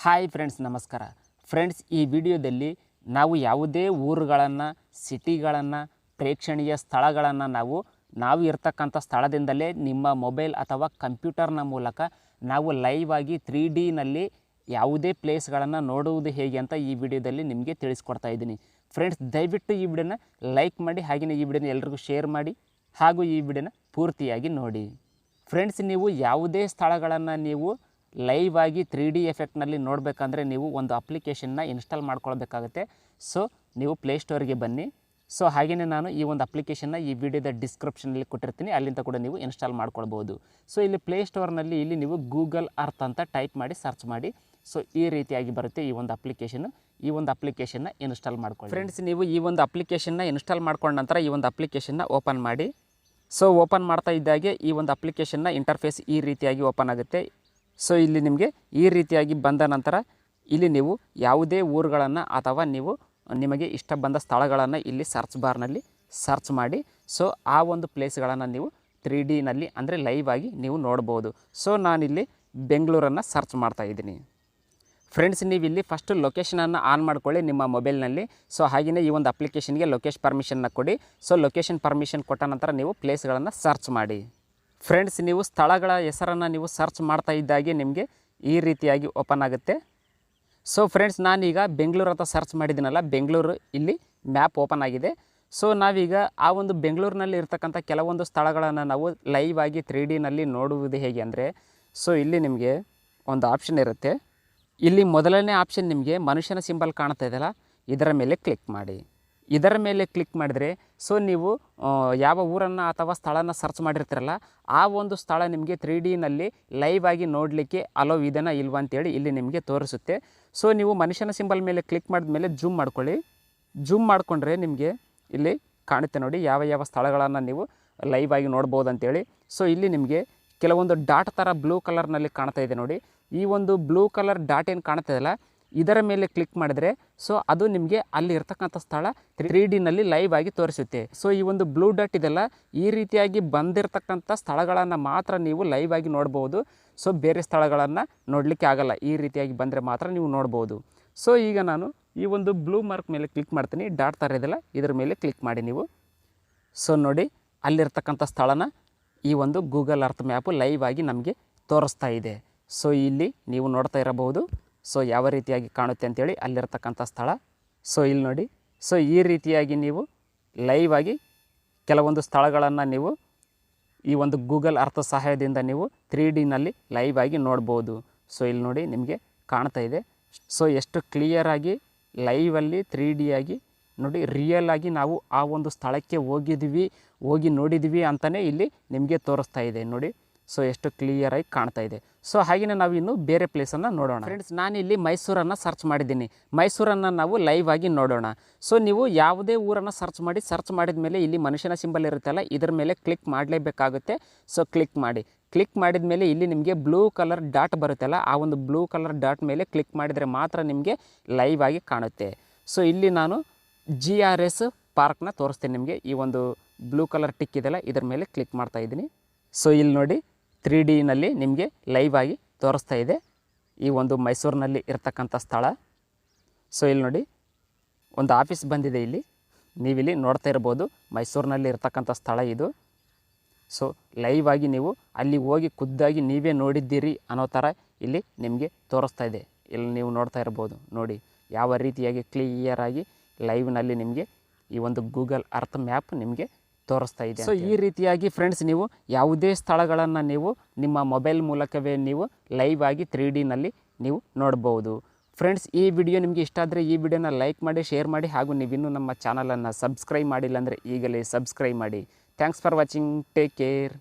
Hi friends, ನಮಸ್ಕಾರ friends. ಈ ವಿಡಿಯೋದಲ್ಲಿ ನಾವು ಯಾವುದೇ ಊರುಗಳನ್ನು, ಸಿಟಿಗಳನ್ನು, ಪ್ರೇಕ್ಷಣೀಯ ಸ್ಥಳಗಳನ್ನು ನಾವು ಇರ್ತಕ್ಕಂಥ ಸ್ಥಳದಿಂದಲೇ ನಿಮ್ಮ ಮೊಬೈಲ್ ಅಥವಾ ಕಂಪ್ಯೂಟರ್ನ ಮೂಲಕ ನಾವು ಲೈವ್ ಆಗಿ 3Dನಲ್ಲಿ ಯಾವುದೇ ಪ್ಲೇಸ್ಗಳನ್ನು ನೋಡುವುದು ಹೇಗೆ ಅಂತ ಈ ವಿಡಿಯೋದಲ್ಲಿ ನಿಮಗೆ ತಿಳಿಸ್ಕೊಡ್ತಾ ಇದ್ದೀನಿ. ಫ್ರೆಂಡ್ಸ್, ದಯವಿಟ್ಟು ಈ ವಿಡಿಯೋನ ಲೈಕ್ ಮಾಡಿ, ಹಾಗೆಯೇ ಈ ವಿಡಿಯೋನ ಎಲ್ರಿಗೂ ಶೇರ್ ಮಾಡಿ, ಹಾಗೂ ಈ ವಿಡಿಯೋನ ಪೂರ್ತಿಯಾಗಿ ನೋಡಿ. ಫ್ರೆಂಡ್ಸ್, ನೀವು ಯಾವುದೇ ಸ್ಥಳಗಳನ್ನು ನೀವು ಲೈವ್ ಆಗಿ 3D ಎಫೆಕ್ಟ್ನಲ್ಲಿ ನೋಡಬೇಕಂದ್ರೆ ನೀವು ಒಂದು ಅಪ್ಲಿಕೇಶನ್ನ ಇನ್ಸ್ಟಾಲ್ ಮಾಡ್ಕೊಳ್ಬೇಕಾಗುತ್ತೆ. ಸೊ ನೀವು ಪ್ಲೇಸ್ಟೋರಿಗೆ ಬನ್ನಿ. ಸೊ ಹಾಗೆಯೇ ನಾನು ಈ ಒಂದು ಅಪ್ಲಿಕೇಶನ್ನ ಈ ವಿಡಿಯೋದ ಡಿಸ್ಕ್ರಿಪ್ಷನಲ್ಲಿ ಕೊಟ್ಟಿರ್ತೀನಿ, ಅಲ್ಲಿಂದ ಕೂಡ ನೀವು ಇನ್ಸ್ಟಾಲ್ ಮಾಡ್ಕೊಳ್ಬೋದು. ಸೊ ಇಲ್ಲಿ ಪ್ಲೇಸ್ಟೋರ್ನಲ್ಲಿ ಇಲ್ಲಿ ನೀವು ಗೂಗಲ್ ಅರ್ತ್ ಅಂತ ಟೈಪ್ ಮಾಡಿ ಸರ್ಚ್ ಮಾಡಿ. ಸೊ ಈ ರೀತಿಯಾಗಿ ಬರುತ್ತೆ ಈ ಒಂದು ಅಪ್ಲಿಕೇಶನ್. ಈ ಒಂದು ಅಪ್ಲಿಕೇಶನ್ನ ಇನ್ಸ್ಟಾಲ್ ಮಾಡ್ಕೊಳ್ಳಿ. ಫ್ರೆಂಡ್ಸ್, ನೀವು ಈ ಒಂದು ಅಪ್ಲಿಕೇಶನ್ನ ಇನ್ಸ್ಟಾಲ್ ಮಾಡ್ಕೊಂಡ ನಂತರ ಈ ಒಂದು ಅಪ್ಲಿಕೇಶನ್ನ ಓಪನ್ ಮಾಡಿ. ಸೊ ಓಪನ್ ಮಾಡ್ತಾ ಇದ್ದಾಗೆ ಈ ಒಂದು ಅಪ್ಲಿಕೇಶನ್ನ ಇಂಟರ್ಫೇಸ್ ಈ ರೀತಿಯಾಗಿ ಓಪನ್ ಆಗುತ್ತೆ. ಸೊ ಇಲ್ಲಿ ನಿಮಗೆ ಈ ರೀತಿಯಾಗಿ ಬಂದ ನಂತರ ಇಲ್ಲಿ ನೀವು ಯಾವುದೇ ಊರುಗಳನ್ನು ಅಥವಾ ನಿಮಗೆ ಇಷ್ಟ ಬಂದ ಸ್ಥಳಗಳನ್ನು ಇಲ್ಲಿ ಸರ್ಚ್ ಬಾರ್ನಲ್ಲಿ ಸರ್ಚ್ ಮಾಡಿ. ಸೊ ಆ ಒಂದು ಪ್ಲೇಸ್ಗಳನ್ನು ನೀವು 3Dನಲ್ಲಿ ಅಂದರೆ ಲೈವ್ ಆಗಿ ನೀವು ನೋಡ್ಬೋದು. ಸೊ ನಾನಿಲ್ಲಿ ಬೆಂಗಳೂರನ್ನು ಸರ್ಚ್ ಮಾಡ್ತಾ ಇದ್ದೀನಿ. ಫ್ರೆಂಡ್ಸ್, ನೀವು ಇಲ್ಲಿ ಫಸ್ಟು ಲೊಕೇಶನನ್ನು ಆನ್ ಮಾಡ್ಕೊಳ್ಳಿ ನಿಮ್ಮ ಮೊಬೈಲ್ನಲ್ಲಿ. ಸೊ ಹಾಗೆಯೇ ಈ ಒಂದು ಅಪ್ಲಿಕೇಶನ್ಗೆ ಲೊಕೇಶನ್ ಪರ್ಮಿಷನ್ನ ಕೊಡಿ. ಸೊ ಲೊಕೇಶನ್ ಪರ್ಮಿಷನ್ ಕೊಟ್ಟ ನಂತರ ನೀವು ಪ್ಲೇಸ್ಗಳನ್ನು ಸರ್ಚ್ ಮಾಡಿ. ಫ್ರೆಂಡ್ಸ್, ನೀವು ಸ್ಥಳಗಳ ಹೆಸರನ್ನು ನೀವು ಸರ್ಚ್ ಮಾಡ್ತಾ ಇದ್ದಾಗೆ ನಿಮಗೆ ಈ ರೀತಿಯಾಗಿ ಓಪನ್ ಆಗುತ್ತೆ. ಸೊ ಫ್ರೆಂಡ್ಸ್, ನಾನೀಗ ಬೆಂಗಳೂರು ಅಂತ ಸರ್ಚ್ ಮಾಡಿದ್ದೀನಲ್ಲ, ಬೆಂಗಳೂರು ಇಲ್ಲಿ ಮ್ಯಾಪ್ ಓಪನ್ ಆಗಿದೆ. ಸೊ ನಾವೀಗ ಆ ಒಂದು ಬೆಂಗಳೂರಿನಲ್ಲಿ ಇರ್ತಕ್ಕಂಥ ಕೆಲವೊಂದು ಸ್ಥಳಗಳನ್ನು ನಾವು ಲೈವ್ ಆಗಿ 3Dನಲ್ಲಿ ನೋಡುವುದು ಹೇಗೆ ಅಂದರೆ, ಸೊ ಇಲ್ಲಿ ನಿಮಗೆ ಒಂದು ಆಪ್ಷನ್ ಇರುತ್ತೆ. ಇಲ್ಲಿ ಮೊದಲನೇ ಆಪ್ಷನ್ ನಿಮಗೆ ಮನುಷ್ಯನ ಸಿಂಬಲ್ ಕಾಣ್ತಾ ಇದೆಯಲ್ಲ, ಇದರ ಮೇಲೆ ಕ್ಲಿಕ್ ಮಾಡಿ. ಇದರ ಮೇಲೆ ಕ್ಲಿಕ್ ಮಾಡಿದರೆ ಸೊ ನೀವು ಯಾವ ಊರನ್ನು ಅಥವಾ ಸ್ಥಳನ ಸರ್ಚ್ ಮಾಡಿರ್ತೀರಲ್ಲ, ಆ ಒಂದು ಸ್ಥಳ ನಿಮಗೆ 3Dನಲ್ಲಿ ಲೈವ್ ಆಗಿ ನೋಡಲಿಕ್ಕೆ ಅಲೋ ಇದೆನಾ ಇಲ್ವಾ ಅಂತೇಳಿ ಇಲ್ಲಿ ನಿಮಗೆ ತೋರಿಸುತ್ತೆ. ಸೊ ನೀವು ಮನುಷ್ಯನ ಸಿಂಬಲ್ ಮೇಲೆ ಕ್ಲಿಕ್ ಮಾಡಿದ ಮೇಲೆ ಜೂಮ್ ಮಾಡ್ಕೊಳ್ಳಿ. ಜೂಮ್ ಮಾಡಿಕೊಂಡ್ರೆ ನಿಮಗೆ ಇಲ್ಲಿ ಕಾಣುತ್ತೆ ನೋಡಿ ಯಾವ ಯಾವ ಸ್ಥಳಗಳನ್ನು ನೀವು ಲೈವ್ ಆಗಿ ನೋಡ್ಬೋದು ಅಂತೇಳಿ. ಸೊ ಇಲ್ಲಿ ನಿಮಗೆ ಕೆಲವೊಂದು ಡಾಟ್ ಥರ ಬ್ಲೂ ಕಲರ್ನಲ್ಲಿ ಕಾಣ್ತಾ ಇದೆ ನೋಡಿ. ಈ ಒಂದು ಬ್ಲೂ ಕಲರ್ ಡಾಟ್ ಏನು ಕಾಣ್ತಾ ಇದೆಯಲ್ಲ, ಇದರ ಮೇಲೆ ಕ್ಲಿಕ್ ಮಾಡಿದರೆ ಸೊ ಅದು ನಿಮಗೆ ಅಲ್ಲಿ ಇರ್ತಕ್ಕಂಥ ಸ್ಥಳ 3Dನಲ್ಲಿ ಲೈವ್ ಆಗಿ ತೋರಿಸುತ್ತೆ. ಸೊ ಈ ಒಂದು ಬ್ಲೂ ಡಾಟ್ ಇದೆಲ್ಲ ಈ ರೀತಿಯಾಗಿ ಬಂದಿರತಕ್ಕಂಥ ಸ್ಥಳಗಳನ್ನು ಮಾತ್ರ ನೀವು ಲೈವ್ ಆಗಿ ನೋಡ್ಬೋದು. ಸೊ ಬೇರೆ ಸ್ಥಳಗಳನ್ನು ನೋಡಲಿಕ್ಕೆ ಆಗಲ್ಲ, ಈ ರೀತಿಯಾಗಿ ಬಂದರೆ ಮಾತ್ರ ನೀವು ನೋಡ್ಬೋದು. ಸೊ ಈಗ ನಾನು ಈ ಒಂದು ಬ್ಲೂ ಮಾರ್ಕ್ ಮೇಲೆ ಕ್ಲಿಕ್ ಮಾಡ್ತೀನಿ, ಡಾಟ್ ಥರ ಇದೆಲ್ಲ ಇದರ ಮೇಲೆ ಕ್ಲಿಕ್ ಮಾಡಿ ನೀವು. ಸೊ ನೋಡಿ ಅಲ್ಲಿರ್ತಕ್ಕಂಥ ಸ್ಥಳನ ಈ ಒಂದು ಗೂಗಲ್ ಅರ್ತ್ ಮ್ಯಾಪು ಲೈವ್ ಆಗಿ ನಮಗೆ ತೋರಿಸ್ತಾ ಇದೆ. ಸೊ ಇಲ್ಲಿ ನೀವು ನೋಡ್ತಾ ಇರಬಹುದು ಸೊ ಯಾವ ರೀತಿಯಾಗಿ ಕಾಣುತ್ತೆ ಅಂತೇಳಿ ಅಲ್ಲಿರ್ತಕ್ಕಂಥ ಸ್ಥಳ. ಸೊ ಇಲ್ಲಿ ನೋಡಿ, ಸೊ ಈ ರೀತಿಯಾಗಿ ನೀವು ಲೈವ್ ಆಗಿ ಕೆಲವೊಂದು ಸ್ಥಳಗಳನ್ನು ನೀವು ಈ ಒಂದು ಗೂಗಲ್ ಅರ್ತ್ ಸಹಾಯದಿಂದ ನೀವು 3Dನಲ್ಲಿ ಲೈವ್ ಆಗಿ ನೋಡ್ಬೋದು. ಸೊ ಇಲ್ಲಿ ನೋಡಿ ನಿಮಗೆ ಕಾಣ್ತಾ ಇದೆ. ಸೊ ಎಷ್ಟು ಕ್ಲಿಯರಾಗಿ ಲೈವಲ್ಲಿ 3Dಯಾಗಿ ನೋಡಿ ರಿಯಲ್ ಆಗಿ ನಾವು ಆ ಒಂದು ಸ್ಥಳಕ್ಕೆ ಹೋಗಿ ನೋಡಿದ್ವಿ ಅಂತಲೇ ಇಲ್ಲಿ ನಿಮಗೆ ತೋರಿಸ್ತಾ ಇದೆ ನೋಡಿ. ಸೊ ಎಷ್ಟು ಕ್ಲಿಯರಾಗಿ ಕಾಣ್ತಾ ಇದೆ. ಸೊ ಹಾಗೆಯೇ ನಾವು ಇನ್ನು ಬೇರೆ ಪ್ಲೇಸನ್ನು ನೋಡೋಣ. ಫ್ರೆಂಡ್ಸ್, ನಾನಿಲ್ಲಿ ಮೈಸೂರನ್ನು ಸರ್ಚ್ ಮಾಡಿದ್ದೀನಿ. ಮೈಸೂರನ್ನು ನಾವು ಲೈವ್ ಆಗಿ ನೋಡೋಣ. ಸೊ ನೀವು ಯಾವುದೇ ಊರನ್ನು ಸರ್ಚ್ ಮಾಡಿದ ಮೇಲೆ ಇಲ್ಲಿ ಮನುಷ್ಯನ ಸಿಂಬಲ್ ಇರುತ್ತಲ್ಲ, ಇದರ ಮೇಲೆ ಕ್ಲಿಕ್ ಮಾಡಲೇಬೇಕಾಗುತ್ತೆ. ಸೊ ಕ್ಲಿಕ್ ಮಾಡಿ. ಕ್ಲಿಕ್ ಮಾಡಿದ ಮೇಲೆ ಇಲ್ಲಿ ನಿಮಗೆ ಬ್ಲೂ ಕಲರ್ ಡಾಟ್ ಬರುತ್ತಲ್ಲ, ಆ ಒಂದು ಬ್ಲೂ ಕಲರ್ ಡಾಟ್ ಮೇಲೆ ಕ್ಲಿಕ್ ಮಾಡಿದರೆ ಮಾತ್ರ ನಿಮಗೆ ಲೈವ್ ಆಗಿ ಕಾಣುತ್ತೆ. ಸೊ ಇಲ್ಲಿ ನಾನು GRS ಪಾರ್ಕ್ನ ತೋರಿಸ್ತೀನಿ ನಿಮಗೆ. ಈ ಒಂದು ಬ್ಲೂ ಕಲರ್ ಟಿಕ್ ಇದೆಲ್ಲ ಇದರ ಮೇಲೆ ಕ್ಲಿಕ್ ಮಾಡ್ತಾ ಇದ್ದೀನಿ. ಸೊ ಇಲ್ಲಿ ನೋಡಿ 3Dನಲ್ಲಿ ನಿಮಗೆ ಲೈವ್ ಆಗಿ ತೋರಿಸ್ತಾ ಇದೆ ಈ ಒಂದು ಮೈಸೂರಿನಲ್ಲಿ ಇರ್ತಕ್ಕಂಥ ಸ್ಥಳ. ಸೊ ಇಲ್ಲಿ ನೋಡಿ ಒಂದು ಆಫೀಸ್ ಬಂದಿದೆ, ಇಲ್ಲಿ ನೀವಿಲ್ಲಿ ನೋಡ್ತಾ ಇರ್ಬೋದು ಮೈಸೂರಿನಲ್ಲಿ ಇರ್ತಕ್ಕಂಥ ಸ್ಥಳ ಇದು. ಸೊ ಲೈವ್ ಆಗಿ ನೀವು ಅಲ್ಲಿ ಹೋಗಿ ಖುದ್ದಾಗಿ ನೀವೇ ನೋಡಿದ್ದೀರಿ ಅನ್ನೋ ಥರ ಇಲ್ಲಿ ನಿಮಗೆ ತೋರಿಸ್ತಾ ಇದೆ. ಇಲ್ಲಿ ನೀವು ನೋಡ್ತಾ ಇರ್ಬೋದು ನೋಡಿ ಯಾವ ರೀತಿಯಾಗಿ ಕ್ಲಿಯರಾಗಿ ಲೈವ್ನಲ್ಲಿ ನಿಮಗೆ ಈ ಒಂದು ಗೂಗಲ್ ಅರ್ತ್ ಮ್ಯಾಪ್ ನಿಮಗೆ ತೋರಿಸ್ತಾ ಇದೆ. ಸೊ ಈ ರೀತಿಯಾಗಿ ಫ್ರೆಂಡ್ಸ್, ನೀವು ಯಾವುದೇ ಸ್ಥಳಗಳನ್ನು ನೀವು ನಿಮ್ಮ ಮೊಬೈಲ್ ಮೂಲಕವೇ ನೀವು ಲೈವ್ ಆಗಿ 3Dನಲ್ಲಿ ನೀವು ನೋಡ್ಬೋದು. ಫ್ರೆಂಡ್ಸ್, ಈ ವಿಡಿಯೋ ನಿಮಗೆ ಇಷ್ಟ ಆದರೆ ಈ ವಿಡಿಯೋನ ಲೈಕ್ ಮಾಡಿ, ಶೇರ್ ಮಾಡಿ, ಹಾಗೂ ನೀವಿನ್ನೂ ನಮ್ಮ ಚಾನಲನ್ನು ಸಬ್ಸ್ಕ್ರೈಬ್ ಮಾಡಿಲ್ಲ ಅಂದರೆ ಈಗಲೇ ಸಬ್ಸ್ಕ್ರೈಬ್ ಮಾಡಿ. Thanks for watching. Take care.